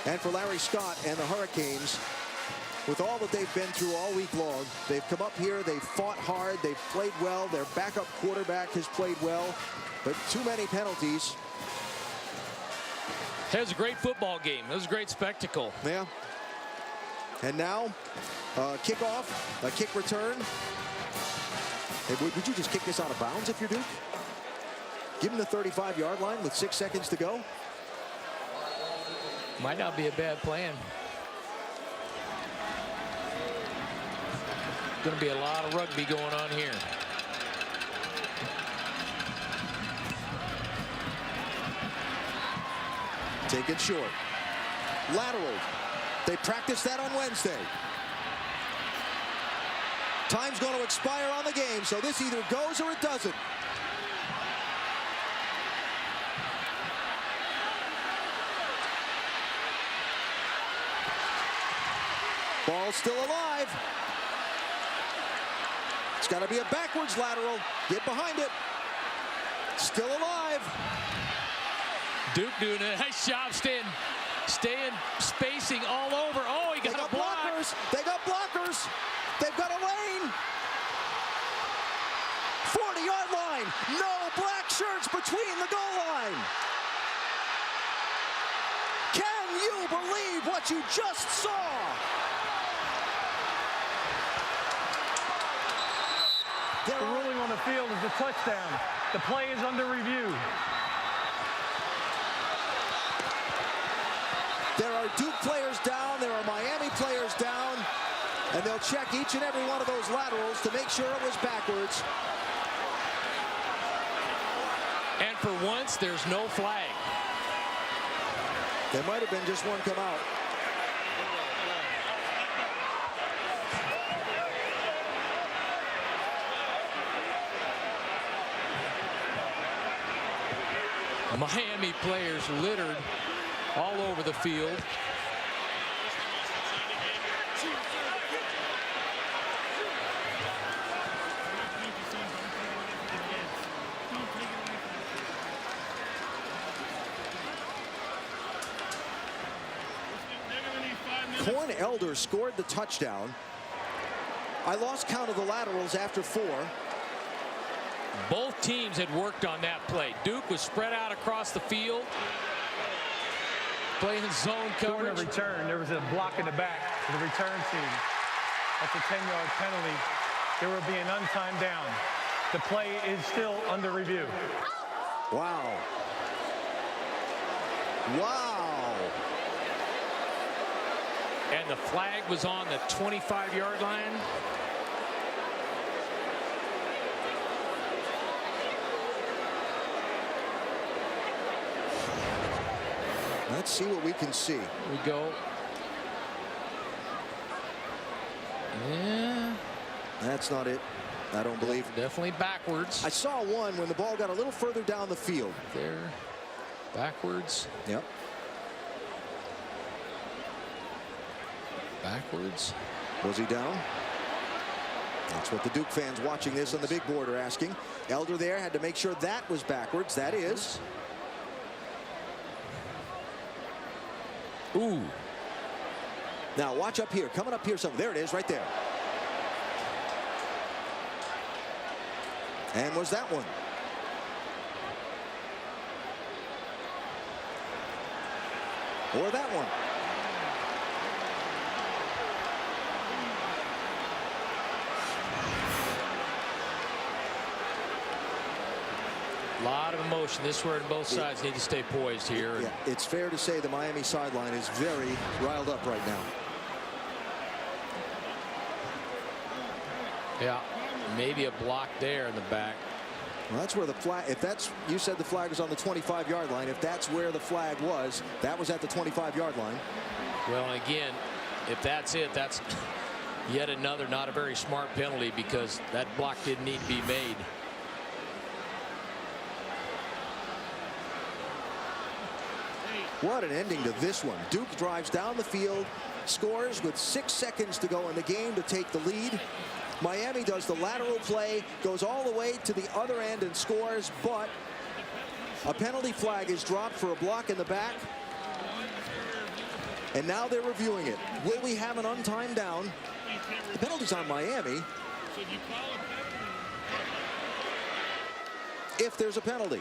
And for Larry Scott and the Hurricanes, with all that they've been through all week long, they've come up here, they've fought hard, they've played well, their backup quarterback has played well, but too many penalties. It was a great football game. It was a great spectacle. Yeah. And now, kickoff, a kick return. Hey, would you just kick this out of bounds if you're Duke? Give him the 35-yard line with 6 seconds to go. Might not be a bad plan. Going to be a lot of rugby going on here. Take it short. Lateral. They practiced that on Wednesday. Time's going to expire on the game, so this either goes or it doesn't. Ball still alive. It's got to be a backwards lateral. Get behind it. Still alive. Duke doing a nice job staying spacing all over. Oh, he got a block. Blockers. They got blockers. They've got a lane. 40-yard line. No black shirts between the goal line. Can you believe what you just saw? The ruling on the field is a touchdown. The play is under review. There are Duke players down. There are Miami players down. And they'll check each and every one of those laterals to make sure it was backwards. And for once, there's no flag. There might have been just one come out. Miami players littered all over the field. Corn Elder scored the touchdown. I lost count of the laterals after 4. Both teams had worked on that play. Duke was spread out across the field, playing zone coverage. During a return, there was a block in the back for the return team. That's a 10-yard penalty. There will be an untimed down. The play is still under review. Wow. Wow. And the flag was on the 25-yard line. Let's see what we can see. Here we go. Yeah. That's not it. I don't believe. Definitely backwards. I saw one when the ball got a little further down the field. There. Backwards. Yep. Backwards. Was he down? That's what the Duke fans watching this on the big board are asking. Elder there had to make sure that was backwards. That is. Ooh. Now watch up here. Coming up here some. There it is right there. And was that one? Or that one? A lot of emotion. This is where both sides need to stay poised here. Yeah, it's fair to say the Miami sideline is very riled up right now. Yeah, maybe a block there in the back. Well, that's where the flag, if that's, you said the flag was on the 25-yard line. If that's where the flag was, that was at the 25-yard line. Well, again, if that's it, that's yet another not a very smart penalty because that block didn't need to be made. What an ending to this one. Duke drives down the field, scores with 6 seconds to go in the game to take the lead. Miami does the lateral play, goes all the way to the other end and scores, but a penalty flag is dropped for a block in the back. And now they're reviewing it. Will we have an untimed down? The penalty's on Miami. If there's a penalty.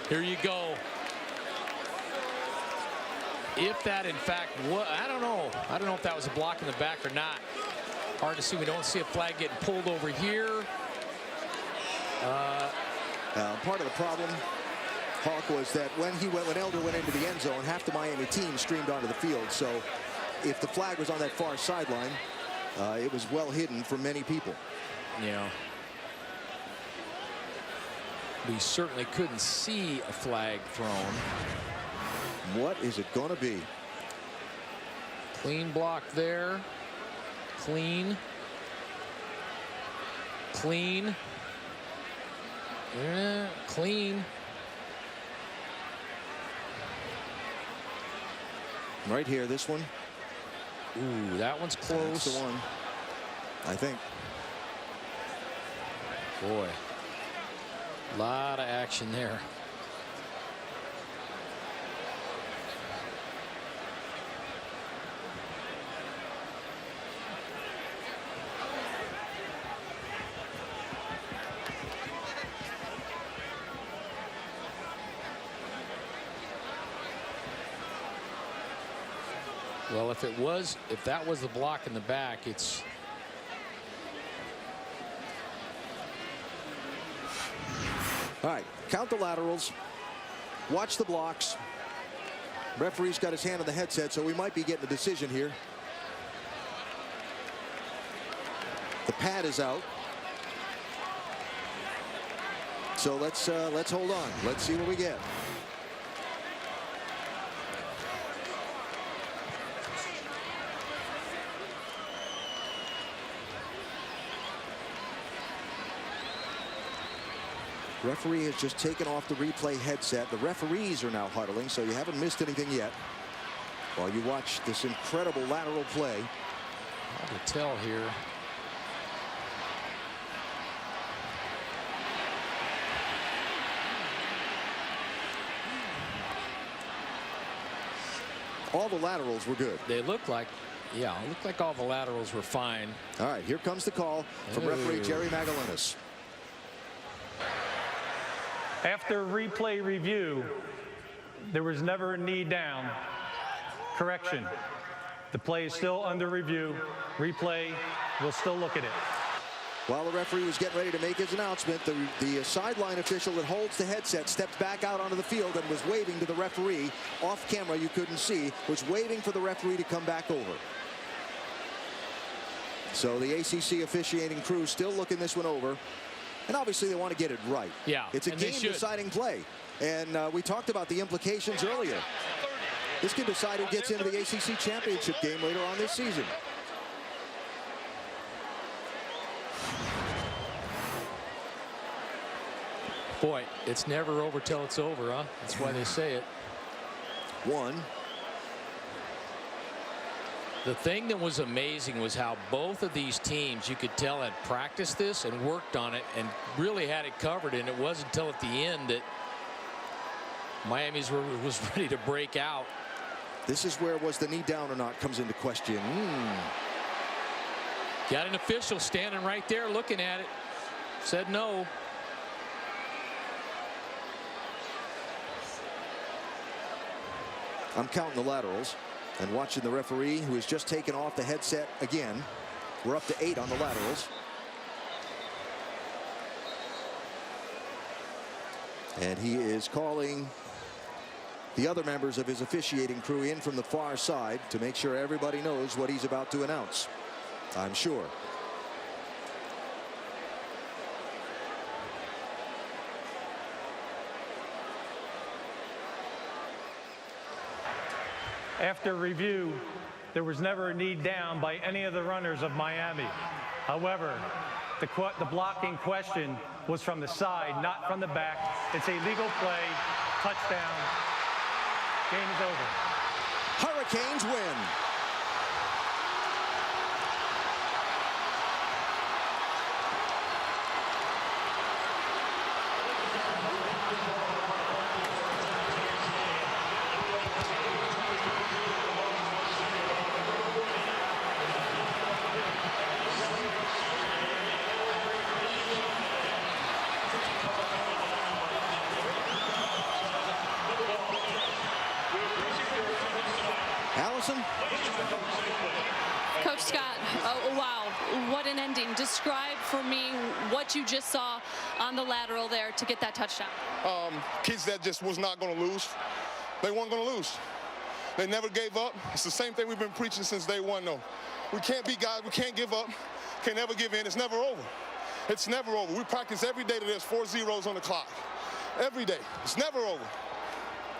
Here you go. If that, in fact, I don't know. I don't know if that was a block in the back or not. Hard to see. We don't see a flag getting pulled over here. Part of the problem, Hawk, was that when Elder went into the end zone, half the Miami team streamed onto the field. So if the flag was on that far sideline, it was well hidden from many people. Yeah. We certainly couldn't see a flag thrown. What is it going to be? Clean block there. Clean. Clean. Yeah, clean. Right here, this one. Ooh, that one's close. That's the one, I think. Boy, a lot of action there. Well, if that was the block in the back, it's all right. Count the laterals. Watch the blocks. Referee's got his hand on the headset, so we might be getting a decision here. The pad is out. So let's hold on. Let's see what we get. Referee has just taken off the replay headset. The referees are now huddling, so you haven't missed anything yet. While you watch this incredible lateral play. Hard to tell here. All the laterals were good. They look like, yeah, it looked like all the laterals were fine. All right, here comes the call from referee Jerry Magallanes. After replay review, there was never a knee down. Correction. The play is still under review. Replay, we'll still look at it. While the referee was getting ready to make his announcement, the sideline official that holds the headset stepped back out onto the field and was waving to the referee. Off camera, you couldn't see, was waving for the referee to come back over. So the ACC officiating crew still looking this one over. And obviously they want to get it right. Yeah, it's a game-deciding play. And we talked about the implications earlier. This can decide who gets into the ACC championship game later on this season. Boy, it's never over till it's over, huh? That's why they say it. One. The thing that was amazing was how both of these teams, you could tell, had practiced this and worked on it and really had it covered. And it wasn't until at the end that Miami's was ready to break out. This is where was the knee down or not comes into question. Got an official standing right there looking at it. Said no. I'm counting the laterals and watching the referee, who has just taken off the headset again. We're up to 8 on the laterals. And he is calling the other members of his officiating crew in from the far side to make sure everybody knows what he's about to announce, I'm sure. After review, there was never a knee down by any of the runners of Miami. However, the blocking question was from the side, not from the back. It's a legal play. Touchdown. Game is over. Hurricanes win. amazing. Describe for me what you just saw on the lateral there to get that touchdown. Kids that just was not going to lose. They weren't going to lose. They never gave up. It's the same thing we've been preaching since day one, though. We can't be guys. We can't give up. Can't never give in. It's never over. It's never over. We practice every day that there's 4 zeros on the clock. Every day. It's never over.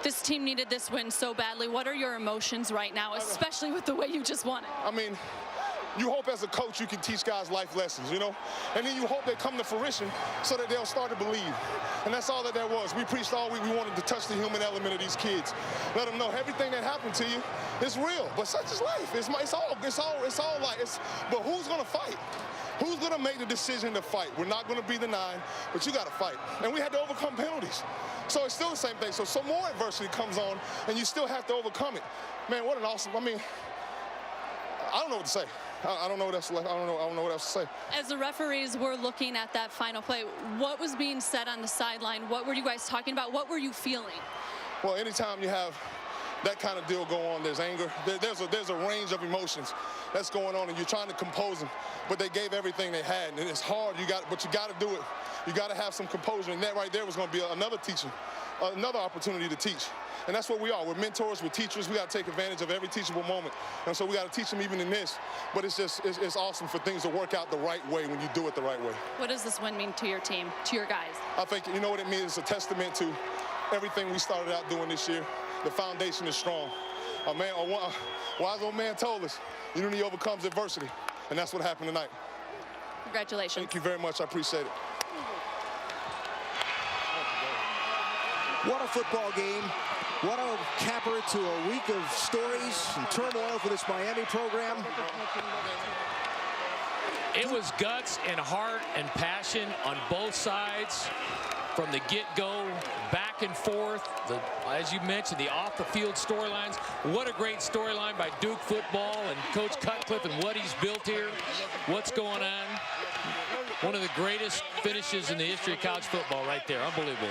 This team needed this win so badly. What are your emotions right now, especially with the way you just won it? I mean, you hope as a coach you can teach guys life lessons, you know? And then you hope they come to fruition so that they'll start to believe. And that's all that there was. We preached all week. We wanted to touch the human element of these kids. Let them know everything that happened to you is real. But such is life. It's all life. But who's going to fight? Who's going to make the decision to fight? We're not going to be the 9, but you got to fight. And we had to overcome penalties. So it's still the same thing. So some more adversity comes on, and you still have to overcome it. Man, what an awesome, I mean, I don't know what to say. I don't know what else to, I don't know what else to say. As the referees were looking at that final play, what was being said on the sideline? What were you guys talking about? What were you feeling? Well, anytime you have that kind of deal go on, there's anger. There's a range of emotions that's going on, and you're trying to compose them. But they gave everything they had, and it's hard. But you got to do it. You got to have some composure, and that right there was going to be another teaching, another opportunity to teach. And that's what we are. We're mentors, we're teachers. We got to take advantage of every teachable moment. And so we got to teach them even in this. But it's just, it's awesome for things to work out the right way when you do it the right way. What does this win mean to your team, to your guys? I think, you know what it means? It's a testament to everything we started out doing this year. The foundation is strong. A wise old man told us, unity overcomes adversity. And that's what happened tonight. Congratulations. Thank you very much. I appreciate it. What a football game. What a capper to a week of stories and turmoil for this Miami program. It was guts and heart and passion on both sides from the get-go, back and forth. As you mentioned, the off-the-field storylines. What a great storyline by Duke football and Coach Cutcliffe and what he's built here. What's going on? One of the greatest finishes in the history of college football right there. Unbelievable.